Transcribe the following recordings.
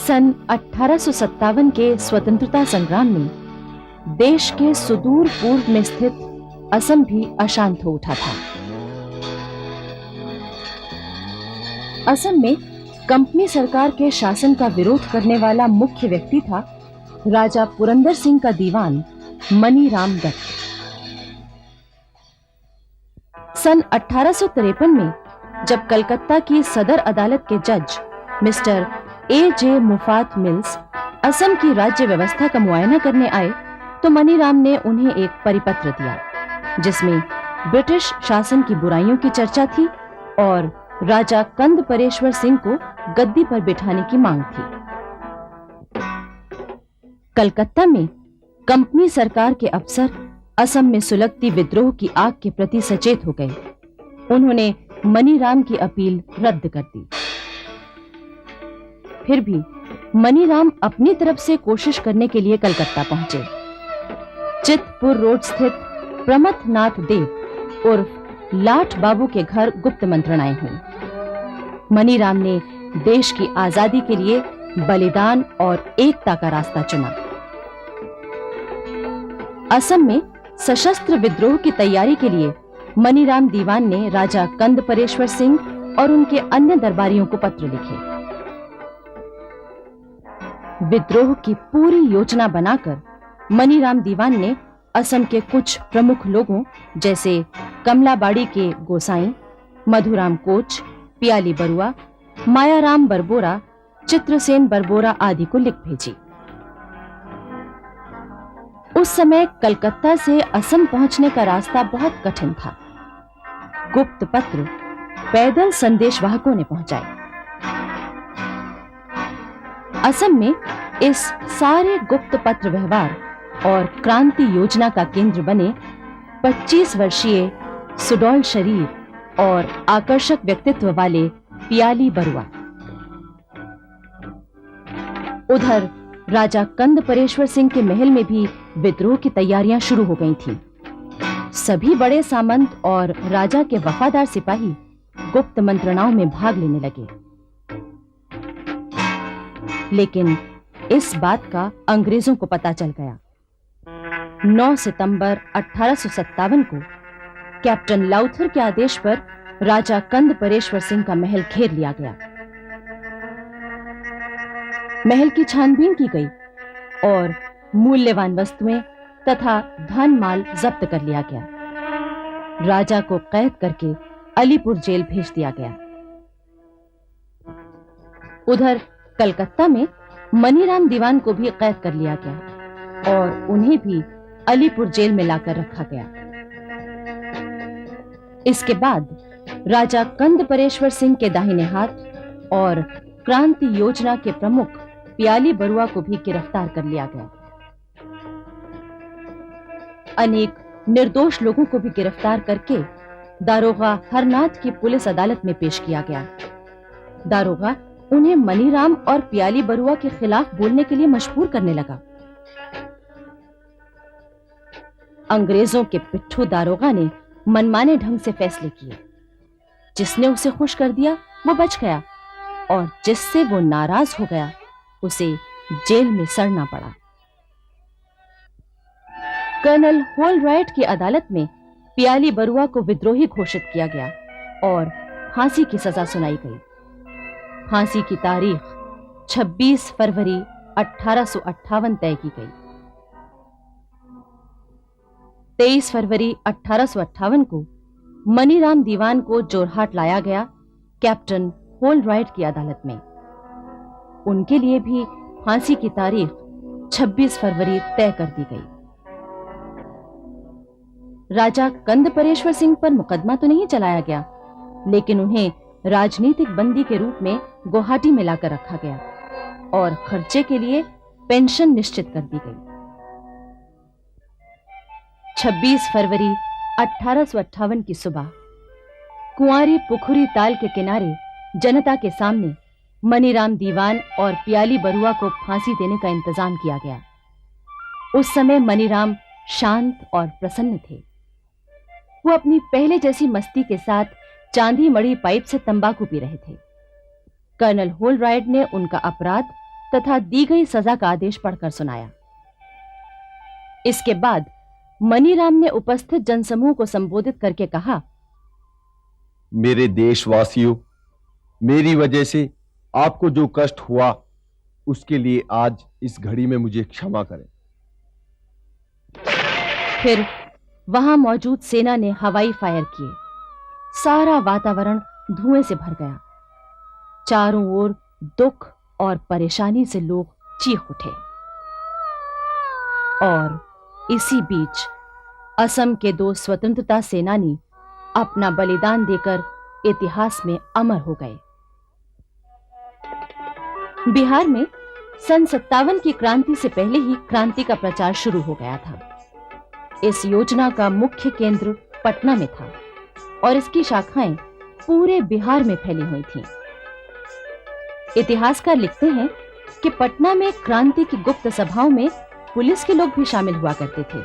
सन 1857 के स्वतंत्रता संग्राम में देश के सुदूर पूर्व में स्थित असम भी अशांत हो उठा था। असम में कंपनी सरकार के शासन का विरोध करने वाला मुख्य व्यक्ति था राजा पुरंदर सिंह का दीवान मनीराम दत्त। सन 1853 में जब कलकत्ता की सदर अदालत के जज मिस्टर ए.जे. मुफात मिल्स असम की राज्य व्यवस्था का मुआयना करने आए तो मनीराम ने उन्हें एक परिपत्र दिया जिसमें ब्रिटिश शासन की बुराइयों की चर्चा थी और राजा कंद परेश्वर सिंह को गद्दी पर बिठाने की मांग थी। कलकत्ता में कंपनी सरकार के अफसर असम में सुलगती विद्रोह की आग के प्रति सचेत हो गए। उन्होंने मनीराम की अपील रद्द कर दी। फिर भी मनीराम अपनी तरफ से कोशिश करने के लिए कलकत्ता पहुंचे। चितपुर रोड स्थित प्रमथनाथ देव उर्फ लाठ बाबू के घर गुप्त मंत्रणाएं हुई। मनीराम ने देश की आजादी के लिए बलिदान और एकता का रास्ता चुना। असम में सशस्त्र विद्रोह की तैयारी के लिए मनीराम दीवान ने राजा कंद परेश्वर सिंह और उनके अन्य दरबारियों को पत्र लिखे। विद्रोह की पूरी योजना बनाकर मनीराम दीवान ने असम के कुछ प्रमुख लोगों जैसे कमलाबाड़ी के गोसाई, मधुराम कोच, पियाली बरुआ, मायाराम बरबोरा, चित्रसेन बरबोरा आदि को लिख भेजी। उस समय कलकत्ता से असम पहुंचने का रास्ता बहुत कठिन था। गुप्त पत्र पैदल संदेशवाहकों ने पहुंचाए। असम में इस सारे गुप्त पत्र व्यवहार और क्रांति योजना का केंद्र बने 25 वर्षीय सुडौल शरीर और आकर्षक व्यक्तित्व वाले पियाली बरुआ। उधर राजा कंद परेश्वर सिंह के महल में भी विद्रोह की तैयारियां शुरू हो गई थीं। सभी बड़े सामंत और राजा के वफादार सिपाही गुप्त मंत्रणाओं में भाग लेने लगे। लेकिन इस बात का अंग्रेजों को पता चल गया। 9 सितंबर 1857 को कैप्टन लाउथर के आदेश पर राजा कंद परेश्वर सिंह का महल घेर लिया गया। महल की छानबीन की गई और मूल्यवान वस्तुएं तथा धन माल जब्त कर लिया गया। राजा को कैद करके अलीपुर जेल भेज दिया गया। उधर कलकत्ता में मनीराम दीवान को भी कैद कर लिया गया और उन्हें भी अलीपुर जेल में लाकर रखा गया। इसके बाद राजा कंद परेश्वर सिंह के दाहिने हाथ और क्रांति योजना के प्रमुख पियाली बरुआ को भी गिरफ्तार कर लिया गया। अनेक निर्दोष लोगों को भी गिरफ्तार करके दारोगा हरनाथ की पुलिस अदालत में पेश किया गया। दारोगा उन्हें मनीराम और पियाली बरुआ के खिलाफ बोलने के लिए मजबूर करने लगा। अंग्रेजों के पिट्ठू दारोगा ने मनमाने ढंग से फैसले किए। जिसने उसे खुश कर दिया वो बच गया और जिससे वो नाराज हो गया उसे जेल में सड़ना पड़ा। कर्नल होलराइट की अदालत में पियाली बरुआ को विद्रोही घोषित किया गया और फांसी की सजा सुनाई गई। फांसी की तारीख 26 फरवरी 1858 तय की गई। 23 फरवरी 1858 को मनीराम दीवान को जोरहाट लाया गया कैप्टन होलराइट की अदालत में। उनके लिए भी फांसी की तारीख 26 फरवरी तय कर दी गई। राजा कंद परेश्वर सिंह पर मुकदमा तो नहीं चलाया गया, लेकिन उन्हें राजनीतिक बंदी के रूप में गुवाहाटी में लाकर रखा गया और खर्चे के लिए पेंशन निश्चित कर दी गई। 26 फरवरी 1858 की सुबह कुंवारी पुखुरी ताल के किनारे जनता के सामने मनीराम दीवान और पियाली बरुआ को फांसी देने का इंतजाम किया गया। उस समय मनीराम शांत और प्रसन्न थे। वो अपनी पहले जैसी मस्ती के साथ चांदी मढ़ी पाइप से तंबाकू पी रहे थे। कर्नल होलराइट ने उनका अपराध तथा दी गई सजा का आदेश पढ़कर सुनाया। इसके बाद मनीराम ने उपस्थित जनसमूह को संबोधित करके कहा, मेरे देशवासियों, मेरी वजह से आपको जो कष्ट हुआ उसके लिए आज इस घड़ी में मुझे क्षमा करें। फिर वहां मौजूद सेना ने हवाई फायर किए। सारा वातावरण धुएं से भर गया। चारों ओर दुख और परेशानी से लोग चीख उठे। और इसी बीच असम के 2 स्वतंत्रता सेनानी अपना बलिदान देकर इतिहास में अमर हो गए। बिहार में सन 57 की क्रांति से पहले ही क्रांति का प्रचार शुरू हो गया था। इस योजना का मुख्य केंद्र पटना में था और इसकी शाखाएं पूरे बिहार में फैली हुई थीं। इतिहासकार लिखते हैं कि पटना में क्रांति की गुप्त सभाओं में पुलिस के लोग भी शामिल हुआ करते थे।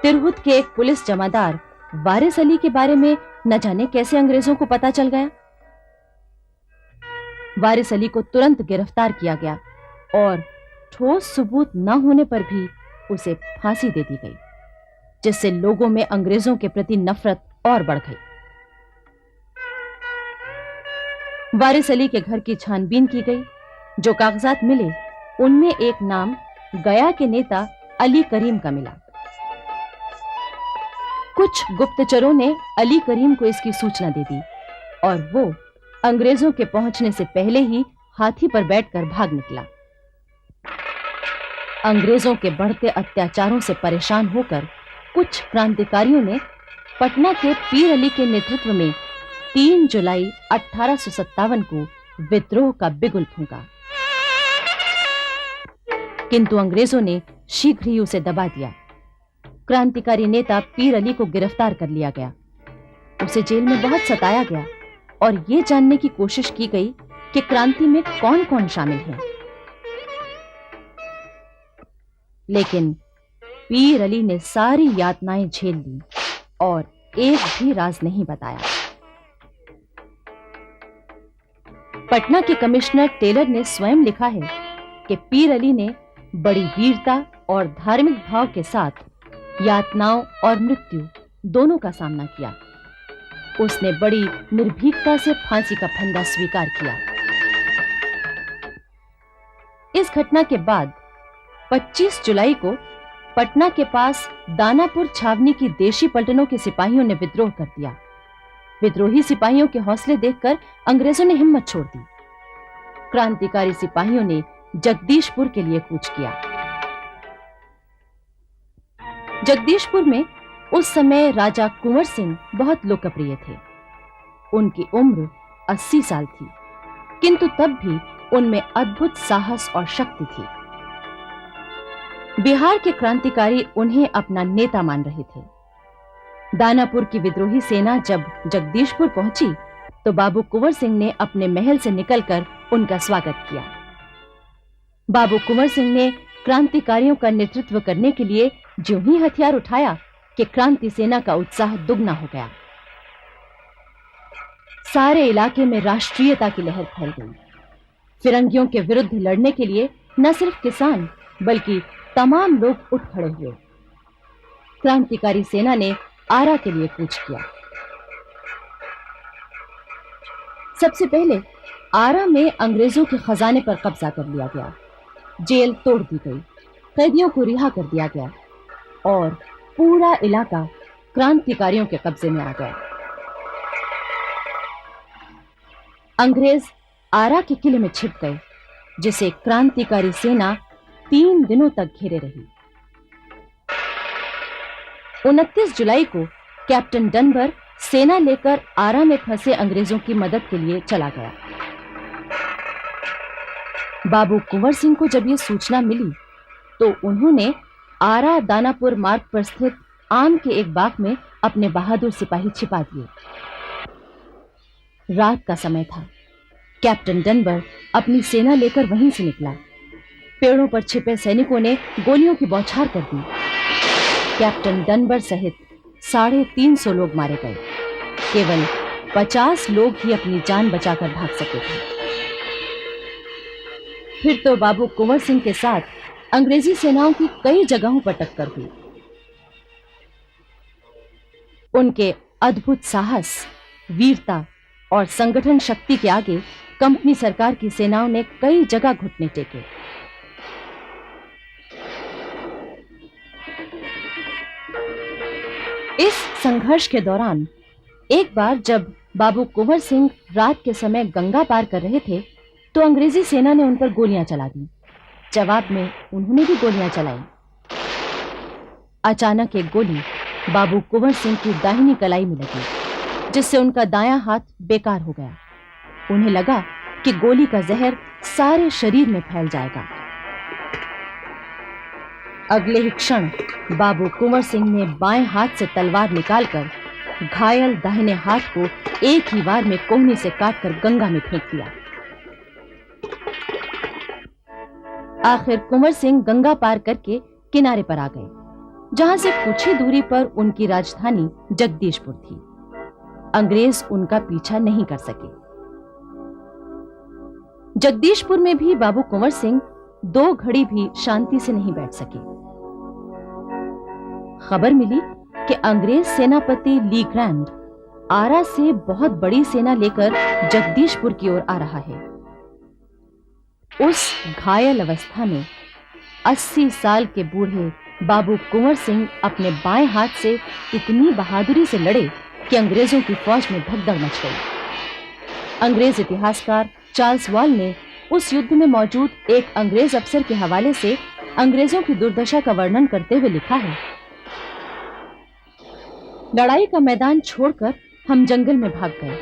तिरहुत के एक पुलिस जमादार वारिस अली के बारे में न जाने कैसे अंग्रेजों को पता चल गया। वारिस अली को तुरंत गिरफ्तार किया गया और ठोस सबूत न होने पर भी उसे फांसी दे दी गई, जिससे लोगों में अंग्रेजों के प्रति नफरत और बढ़ गई। वारिस अली के घर की छानबीन की गई। जो कागजात मिले उनमें एक नाम गया के नेता अली करीम का मिला। कुछ गुप्तचरों ने अली करीम को इसकी सूचना दे दी और वो अंग्रेजों के पहुंचने से पहले ही हाथी पर बैठकर भाग निकला। अंग्रेजों के बढ़ते अत्याचारों से परेशान होकर कुछ क्रांतिकारियों ने पटना के पीर अली के नेतृत्व में 3 जुलाई 1857 को विद्रोह का बिगुल फूंका, किंतु अंग्रेजों ने शीघ्र ही उसे दबा दिया। क्रांतिकारी नेता पीर अली को गिरफ्तार कर लिया गया। उसे जेल में बहुत सताया गया और ये जानने की कोशिश की गई कि क्रांति में कौन-कौन शामिल है, लेकिन पीर अली ने सारी यातनाएं झेल ली और एक भी राज नहीं बताया। पटना के कमिश्नर टेलर ने स्वयं लिखा है कि पीर अली ने बड़ी वीरता और धार्मिक भाव के साथ यातनाओं और मृत्यु दोनों का सामना किया। उसने बड़ी निर्भीकता से फांसी का फंदा स्वीकार किया। इस घटना के बाद 25 जुलाई को पटना के पास दानापुर छावनी की देशी पलटनों के सिपाहियों ने विद्रोह कर दिया। विद्रोही सिपाहियों के हौसले देखकर अंग्रेजों ने हिम्मत छोड़ दी। क्रांतिकारी सिपाहियों ने जगदीशपुर के लिए कूच किया। जगदीशपुर में उस समय राजा कुंवर सिंह बहुत लोकप्रिय थे। उनकी उम्र 80 साल थी, किंतु तब भी उनमें अद्भुत साहस और शक्ति थी। बिहार के क्रांतिकारी उन्हें अपना नेता मान रहे थे। दानापुर की विद्रोही सेना जब जगदीशपुर पहुंची तो बाबू कुंवर सिंह ने अपने महल से निकलकर उनका स्वागत किया। बाबू कुंवर सिंह ने क्रांतिकारियों का नेतृत्व करने के लिए ज्यों ही हथियार उठाया कि क्रांति सेना का उत्साह दुगना हो गया। सारे इलाके में राष्ट्रीयता की लहर फैल गई। फिरंगियों के विरुद्ध लड़ने के लिए न सिर्फ किसान बल्कि तमाम लोग उठ खड़े हुए। क्रांतिकारी सेना ने आरा के लिए कूच किया। सबसे पहले आरा में अंग्रेजों के खजाने पर कब्जा कर लिया गया। जेल तोड़ दी गई, कैदियों को रिहा कर दिया गया और पूरा इलाका क्रांतिकारियों के कब्जे में आ गया। अंग्रेज आरा के किले में छिप गए, जिसे क्रांतिकारी सेना 3 दिनों तक घेरे रही। 29 जुलाई को कैप्टन डनबर सेना लेकर आरा में फंसे अंग्रेजों की मदद के लिए चला गया। बाबू कुंवर सिंह को जब यह सूचना मिली तो उन्होंने आरा दानापुर मार्ग पर स्थित आम के एक बाग में अपने बहादुर सिपाही छिपा दिए। रात का समय था। कैप्टन डनबर अपनी सेना लेकर वहीं से निकला। पेड़ों पर छिपे सैनिकों ने गोलियों की बौछार कर दी। कैप्टन डनबर सहित 350 लोग मारे गए। केवल 50 लोग ही अपनी जान बचाकर भाग सके थे। फिर तो बाबू कुंवर सिंह के साथ अंग्रेजी सेनाओं की कई जगहों पर टक्कर हुई। उनके अद्भुत साहस, वीरता और संगठन शक्ति के आगे कंपनी सरकार की सेनाओं ने कई जगह घुटने टेके। इस संघर्ष के दौरान एक बार जब बाबू कुंवर सिंह रात के समय गंगा पार कर रहे थे तो अंग्रेजी सेना ने उन पर गोलियां चला दी। जवाब में उन्होंने भी गोलियां चलाई। अचानक एक गोली बाबू कुंवर सिंह की दाहिनी कलाई में लगी, जिससे उनका दायां हाथ बेकार हो गया। उन्हें लगा कि गोली का जहर सारे शरीर में फैल जाएगा। अगले ही क्षण बाबू कुंवर सिंह ने बाएं हाथ से तलवार निकालकर घायल दाहिने हाथ को एक ही बार में कोहनी से काटकर गंगा में फेंक दिया। आखिर कुंवर सिंह गंगा पार करके किनारे पर आ गए, जहां से कुछ ही दूरी पर उनकी राजधानी जगदीशपुर थी। अंग्रेज उनका पीछा नहीं कर सके। जगदीशपुर में भी बाबू कुंवर सिंह 2 घड़ी भी शांति से नहीं बैठ सके। खबर मिली कि अंग्रेज सेनापति ली ग्रैंड आरा से बहुत बड़ी सेना लेकर जगदीशपुर की ओर आ रहा है। उस घायल अवस्था में 80 साल के बूढ़े बाबू कुंवर सिंह अपने बाएं हाथ से इतनी बहादुरी से लड़े कि अंग्रेजों की फौज में भगदड़ मच गई। अंग्रेज इतिहासकार चार्ल्स वॉल ने उस युद्ध में मौजूद एक अंग्रेज अफसर के हवाले से अंग्रेजों की दुर्दशा का वर्णन करते हुए लिखा है, लड़ाई का मैदान छोड़कर हम जंगल में भाग गए।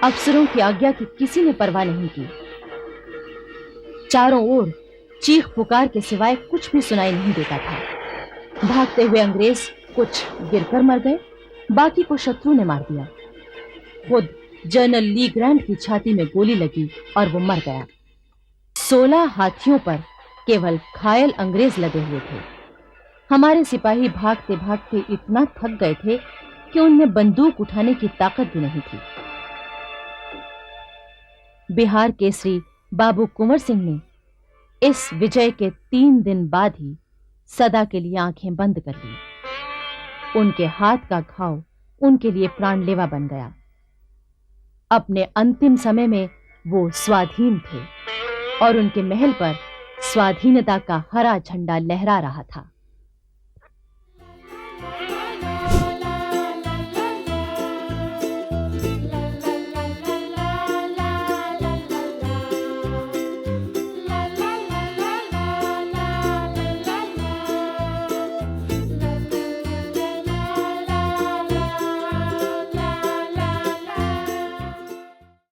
अफसरों की आज्ञा की किसी ने परवाह नहीं की। चारों ओर चीख पुकार के सिवाय कुछ भी सुनाई नहीं देता था। भागते हुए अंग्रेज कुछ गिरकर मर गए, बाकी को शत्रु ने मार दिया। खुद जनरल ली ग्रैंड की छाती में गोली लगी और वो मर गया। 16 हाथियों पर केवल घायल अंग्रेज लगे हुए थे। हमारे सिपाही भागते भागते इतना थक गए थे कि उनमें बंदूक उठाने की ताकत भी नहीं थी। बिहार केसरी बाबू कुंवर सिंह ने इस विजय के 3 दिन बाद ही सदा के लिए आंखें बंद कर ली। उनके हाथ का घाव उनके लिए प्राणलेवा बन गया। अपने अंतिम समय में वो स्वाधीन थे और उनके महल पर स्वाधीनता का हरा झंडा लहरा रहा था।